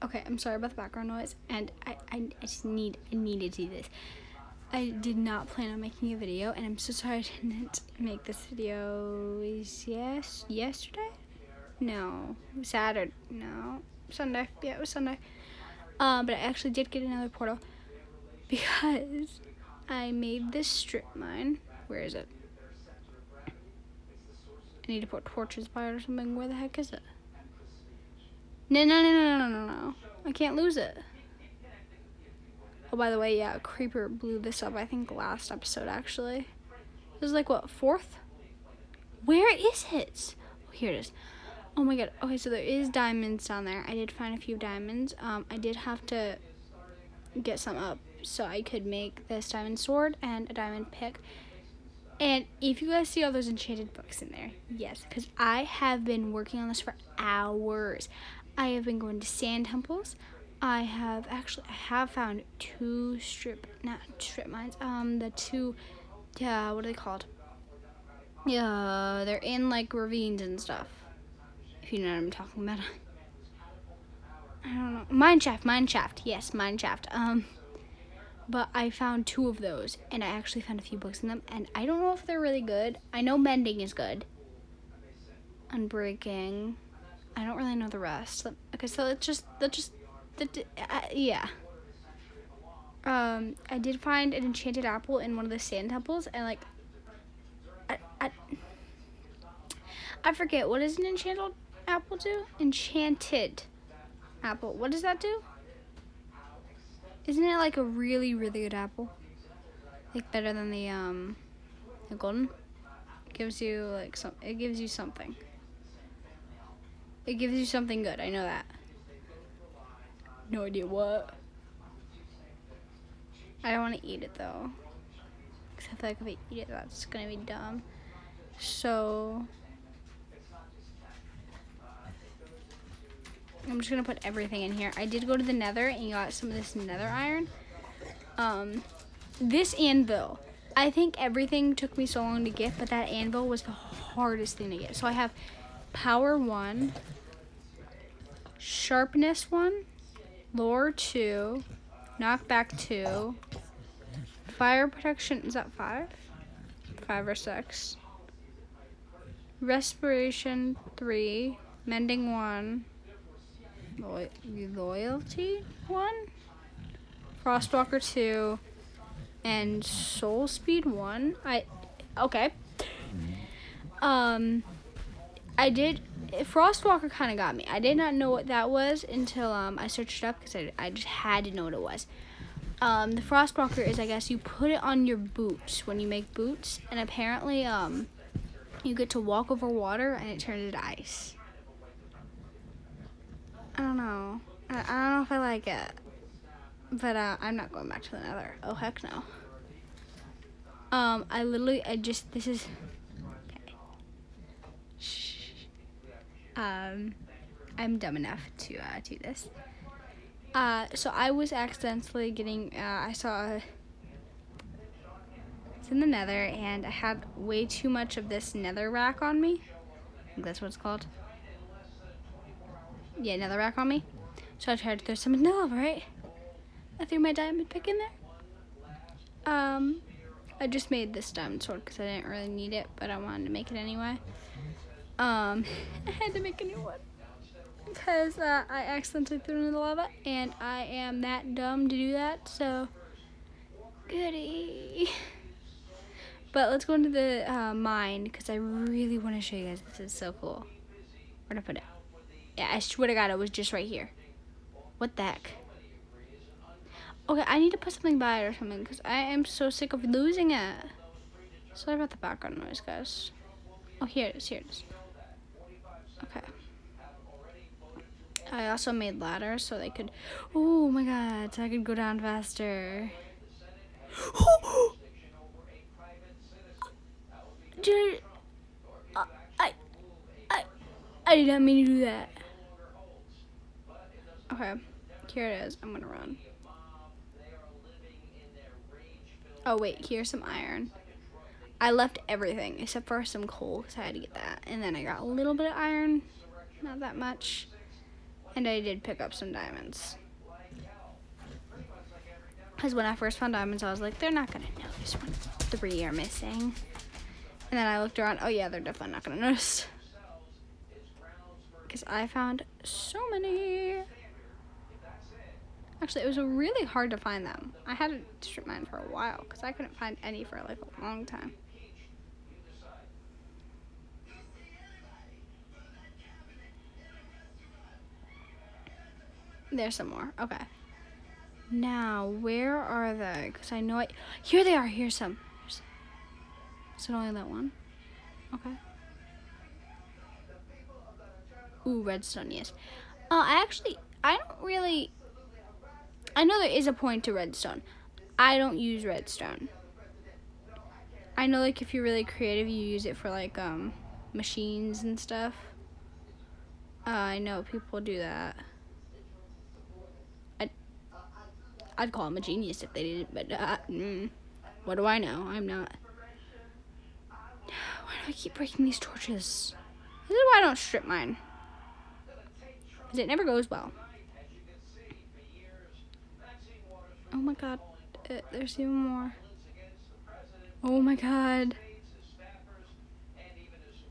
Okay, I'm sorry about the background noise, and I needed to do this. I did not plan on making a video, and I'm so sorry I didn't make this video. Yesterday? No, Saturday. No, Sunday. Yeah, it was Sunday. But I actually did get another portal because I made this strip mine. Where is it? I need to put torches by it or something. Where the heck is it? No. I can't lose it. Oh, by the way, yeah, Creeper blew this up, I think, last episode, actually. This is like, what, 4th? Where is it? Oh, here it is. Oh, my God. Okay, so there is diamonds down there. I did find a few diamonds. I did have to get some up so I could make this diamond sword and a diamond pick. And if you guys see all those enchanted books in there, yes, because I have been working on this for hours. I have been going to sand temples. I have found 2 not strip mines. The 2, yeah, what are they called? Yeah, they're in like ravines and stuff. If you know what I'm talking about. I don't know. Mine shaft. Yes, mine shaft. But I found 2 of those, and I actually found a few books in them, and I don't know if they're really good. I know mending is good. Unbreaking. I don't really know the rest. Okay, so yeah. I did find an enchanted apple in one of the sand temples, and like, I forget, what does an enchanted apple do? Enchanted apple. What does that do? Isn't it like a really, really good apple? Like better than the golden? It gives you like it gives you something. It gives you something good, I know that. No idea what. I don't want to eat it though. Because I feel like if I eat it, that's going to be dumb. So I'm just going to put everything in here. I did go to the nether and got some of this nether iron. This anvil, I think everything took me so long to get, but that anvil was the hardest thing to get. So I have power 1, sharpness 1, lore 2, knockback 2, fire protection, is that 5? 5 or 6. Respiration 3, mending 1, loyalty 1, frostwalker 2, and soul speed 1. Okay. I did. Frostwalker kind of got me. I did not know what that was until I searched it up because I just had to know what it was. The Frostwalker is, I guess, you put it on your boots when you make boots, and apparently you get to walk over water and it turns into ice. I don't know. I don't know if I like it, but I'm not going back to the nether. Oh heck no. This is. Okay. Shh. I'm dumb enough to do this. So I was accidentally getting, I saw it's in the nether, and I had way too much of this nether rack on me. I think that's what it's called. Yeah, nether rack on me. So I tried to throw some in the lava, right? I threw my diamond pick in there. I just made this diamond sword because I didn't really need it, but I wanted to make it anyway. I had to make a new one because I accidentally threw it in the lava, and I am that dumb to do that, so goody. But let's go into the mine because I really want to show you guys. This is so cool. Where'd I put it? Yeah, I swear to God, it was just right here. What the heck? Okay, I need to put something by it or something because I am so sick of losing it. Sorry about the background noise, guys. Oh, here it is. Okay. I also made ladders so they could. Oh my God! So I could go down faster. Dude, I did not mean to do that. Okay, here it is. I'm gonna run. Oh wait, here's some iron. I left everything except for some coal because I had to get that, and then I got a little bit of iron, not that much. And I did pick up some diamonds. Because when I first found diamonds, I was like, they're not going to notice when 3 are missing. And then I looked around. Oh, yeah, they're definitely not going to notice. Because I found so many. Actually, it was really hard to find them. I had to strip mine for a while because I couldn't find any for like a long time. There's some more. Okay. Now, where are they? Because I know here they are. Here's some. Is it only that one? Okay. Ooh, redstone, yes. I don't really... I know there is a point to redstone. I don't use redstone. I know, like, if you're really creative, you use it for, like, machines and stuff. I know people do that. I'd call them a genius if they did it, but what do I know? I'm not. Why do I keep breaking these torches? This is why I don't strip mine. Because it never goes well. Oh my god. There's even more. Oh my god.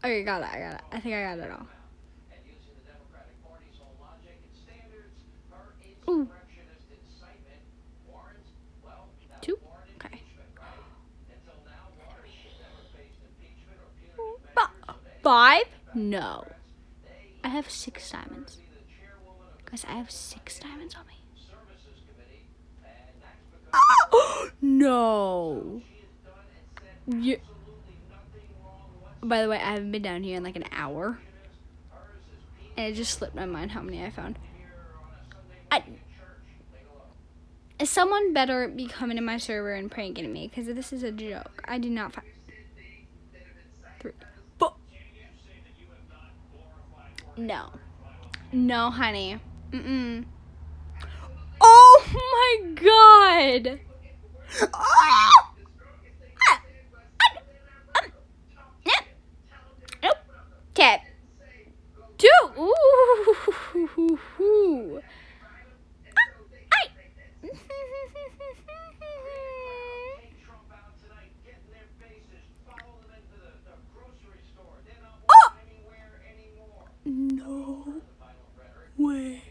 Okay, got it. I think I got it all. Ooh. 2? Okay. 5? No. I have 6 diamonds. Guys, I have 6 diamonds on me. No. Yeah. By the way, I haven't been down here in like an hour. And it just slipped my mind how many I found. Someone better be coming to my server and pranking me, because this is a joke. I did not find 3. But no. No, honey. Oh my god. Okay. 2. Ooh. No way.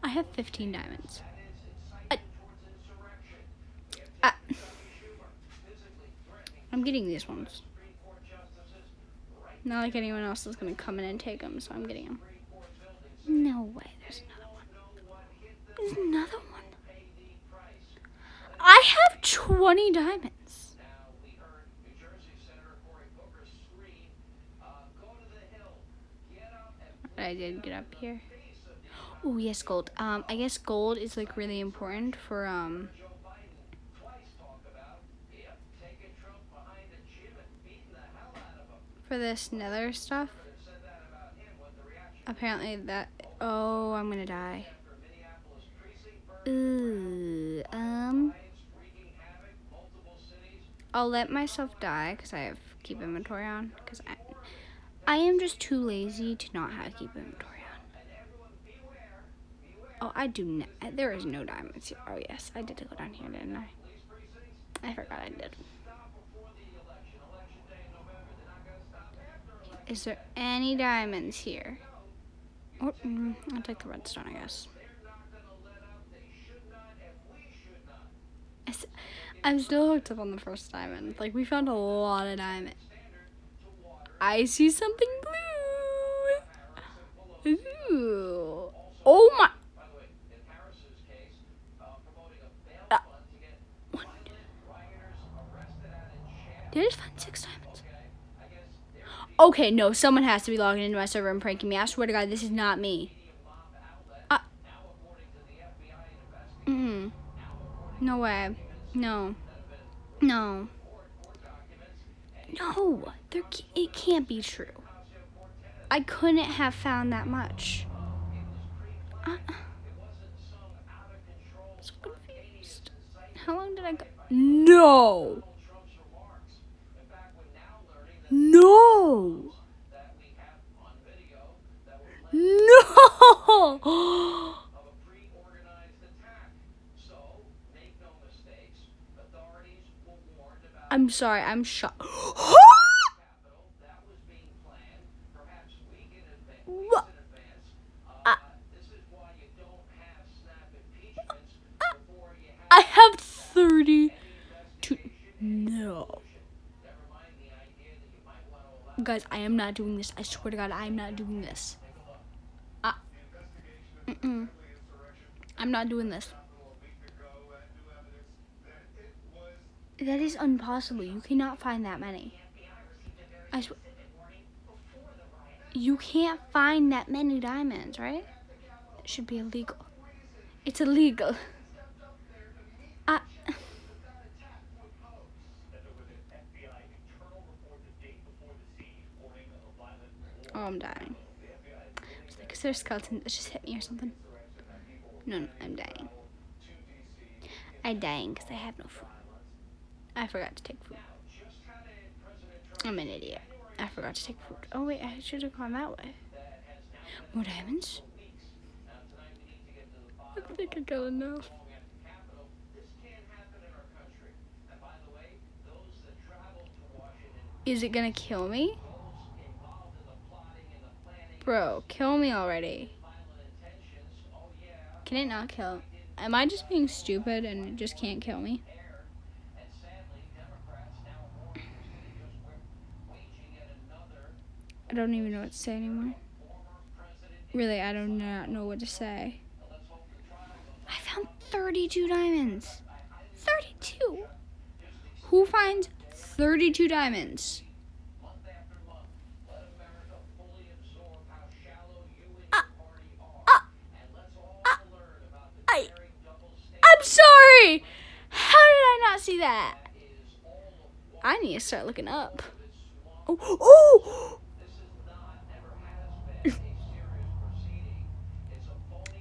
I have 15 diamonds. I'm getting these ones. Not like anyone else is going to come in and take them, so I'm getting them. No way. There's another one. There's another one. I have 20 diamonds. I did get up here. Oh, yes, gold. I guess gold is like really important for this nether stuff. Apparently that... Oh, I'm gonna die. Ooh, I'll let myself die because I have keep inventory on. Because I am just too lazy to not have keep inventory on. Oh, I do not. There is no diamonds here. Oh, yes. I did go down here, didn't I? I forgot I did. Is there any diamonds here? Oh, I'll take the redstone, I guess. I'm still hooked up on the first diamond. Like, we found a lot of diamonds. I see something blue. Ooh. Oh my. What? Did I just find 6 diamonds? Okay, no, someone has to be logging into my server and pranking me. I swear to God, this is not me. No way. No. No. No. It can't be true. I couldn't have found that much. So confused. How long did I go? No. No. No. I'm sorry, I'm shocked. I have 32. No. Guys, I am not doing this. I swear to God, I am not doing this. I'm not doing this. That is impossible. You cannot find that many. I swear. You can't find that many diamonds, right? It should be illegal. It's illegal. Oh, I'm dying. Because there's skeletons that just hit me or something. No, I'm dying. I'm dying because I have no food. I forgot to take food. I'm an idiot. I forgot to take food. Oh wait, I should have gone that way. More diamonds? I don't think I got enough. Is it gonna kill me? Bro, kill me already. Can it not kill? Am I just being stupid and it just can't kill me? I don't even know what to say anymore. Really, I do not know what to say. I found 32 diamonds. 32? Who finds 32 diamonds? I'm sorry! How did I not see that? I need to start looking up. Oh!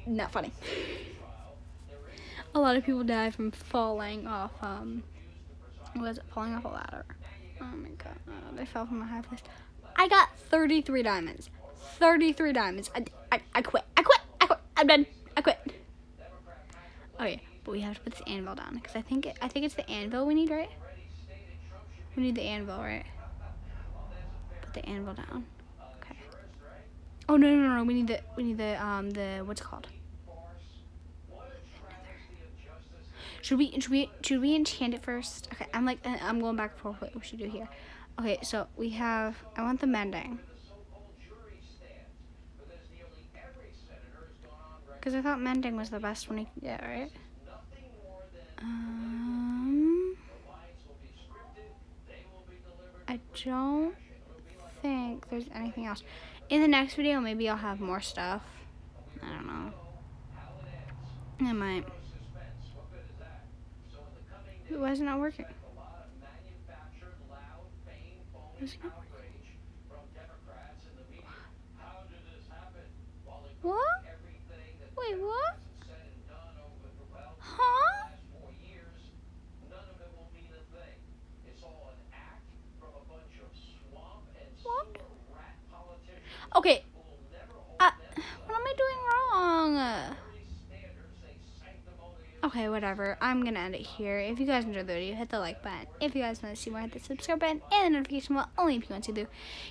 Not funny. A lot of people die from falling off, falling off a ladder. Oh my God, they fell from a high place. I got 33 diamonds. 33 diamonds. I quit. I'm done. I quit. Okay, but we have to put the anvil down because I think it's the anvil we need, right? We need the anvil, right? Put the anvil down. Okay. Oh no. We need the what's it called? Should we enchant it first? Okay, I'm going back and forth what we should do here. Okay, so we have, I want the mending. Because I thought mending was the best one you can get, right? I don't think there's anything else. In the next video, maybe I'll have more stuff. I don't know. I might. Wait, why is it not working? What? Wait, what? Huh? What? Okay. What am I doing wrong? Okay, whatever. I'm gonna end it here. If you guys enjoyed the video, hit the like button. If you guys want to see more, hit the subscribe button and the notification bell. Only if you want to do.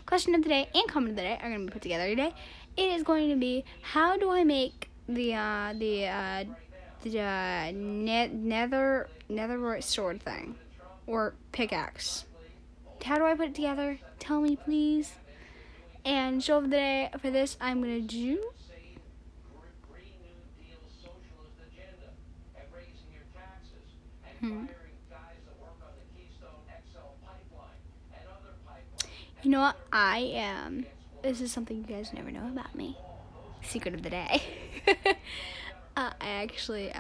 Question of the day and comment of the day are gonna be put together today. It is going to be, how do I make the netherite sword thing, or pickaxe? How do I put it together? Tell me, please. And show of the day for this, I'm gonna do. You know what? I am. This is something you guys never know about me. Secret of the day. I actually,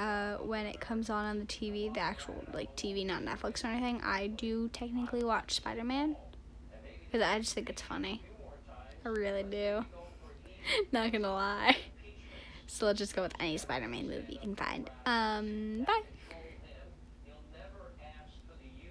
when it comes on the TV, the actual TV, not Netflix or anything, I do technically watch Spiderman because I just think it's funny. I really do. Not gonna lie. So let's just go with any Spider-Man movie you can find. Bye.